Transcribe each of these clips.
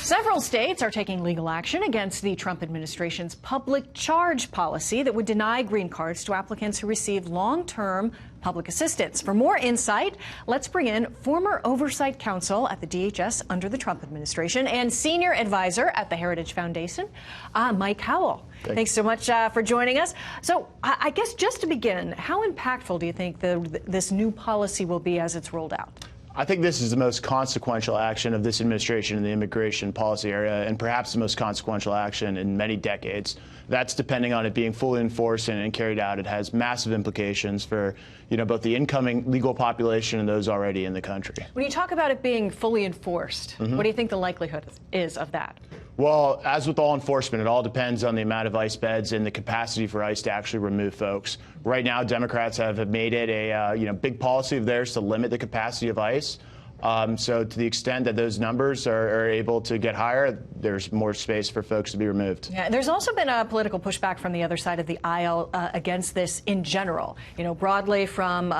Several states are taking legal action against the Trump administration's public charge policy that would deny green cards to applicants who receive long-term public assistance. For more insight, let's bring in former oversight counsel at the DHS under the Trump administration and senior advisor at the Heritage Foundation, Mike Howell. Thanks so much for joining us. So I guess just to begin, how impactful do you think this new policy will be as it's rolled out? I think this is the most consequential action of this administration in the immigration policy area, and perhaps the most consequential action in many decades. That's depending on it being fully enforced and carried out. It has massive implications for, both the incoming legal population and those already in the country. When you talk about it being fully enforced, what do you think the likelihood is of that? Well, as with all enforcement, it all depends on the amount of ICE beds and the capacity for ICE to actually remove folks. Right now, Democrats have made it a big policy of theirs to limit the capacity of ICE. So to the extent that those numbers are able to get higher, there's more space for folks to be removed. Yeah, there's also been a political pushback from the other side of the aisle against this in general, broadly from,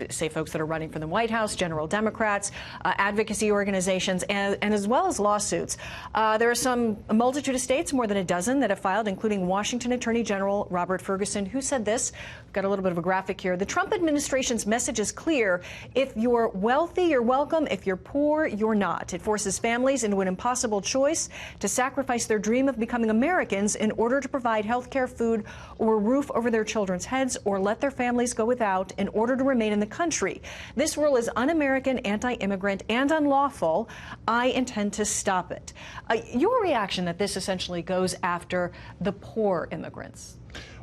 say, folks that are running for the White House, general Democrats, advocacy organizations, and as well as lawsuits. There are a multitude of states, more than a dozen, that have filed, including Washington Attorney General Robert Ferguson, who said this. We've got a little bit of a graphic here. The Trump administration's message is clear. If you're wealthy, you're welcome. If you're poor, you're not. It forces families into an impossible choice to sacrifice their dream of becoming Americans in order to provide health care, food, or a roof over their children's heads, or let their families go without in order to remain in the country. This rule is un-American, anti-immigrant, and unlawful. I intend to stop it. Your reaction that this essentially goes after the poor immigrants?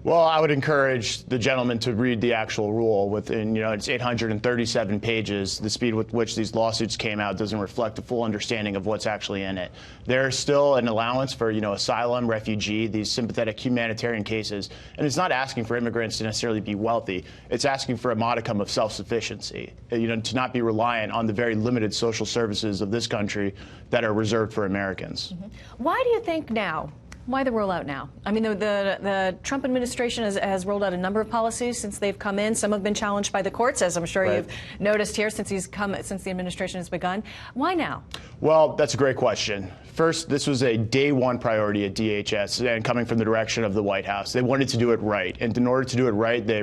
Well, I would encourage the gentleman to read the actual rule. Within, it's 837 pages. The speed with which these lawsuits came out doesn't reflect a full understanding of what's actually in it. There's still an allowance for, asylum, refugee, these sympathetic humanitarian cases. And it's not asking for immigrants to necessarily be wealthy. It's asking for a modicum of self-sufficiency, to not be reliant on the very limited social services of this country that are reserved for Americans. Why do you think now? Why the rollout now? I mean, the Trump administration has rolled out a number of policies since they've come in. Some have been challenged by the courts, as I'm sure you've noticed here since the administration has begun. Why now? Well, that's a great question. First, this was a day one priority at DHS, and coming from the direction of the White House. They wanted to do it right, and in order to do it right, they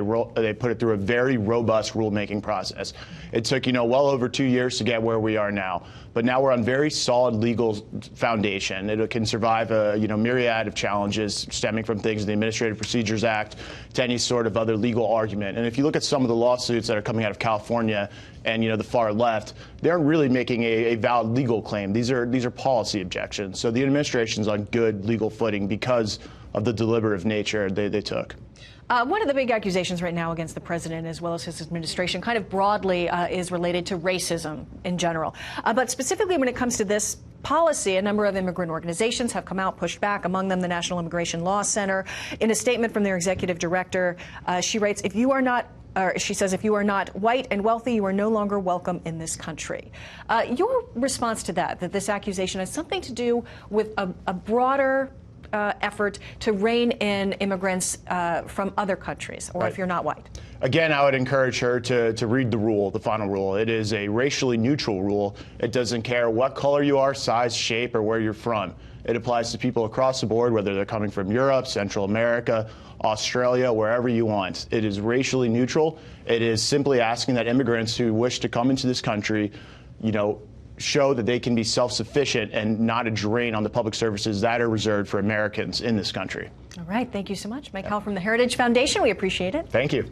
put it through a very robust rulemaking process. It took, well over 2 years to get where we are now, but now we're on very solid legal foundation. It can survive a myriad of challenges stemming from things in the Administrative Procedures Act to any sort of other legal argument. And if you look at some of the lawsuits that are coming out of California and the far left, they aren't really making a valid legal claim. These are policy objections. So the administration's on good legal footing because of the deliberative nature they took. One of the big accusations right now against the president, as well as his administration, kind of broadly is related to racism in general. But specifically when it comes to this policy, a number of immigrant organizations have come out, pushed back, among them the National Immigration Law Center. In a statement from their executive director, she writes, she says, if you are not white and wealthy, you are no longer welcome in this country. Your response to that this accusation has something to do with a broader effort to rein in immigrants from other countries, or if you're not white? Again, I would encourage her to read the rule, the final rule. It is a racially neutral rule. It doesn't care what color you are, size, shape, or where you're from. It applies to people across the board, whether they're coming from Europe, Central America, Australia, wherever you want. It is racially neutral. It is simply asking that immigrants who wish to come into this country, show that they can be self-sufficient and not a drain on the public services that are reserved for Americans in this country. All right. Thank you so much. Mike Howell from the Heritage Foundation. We appreciate it. Thank you.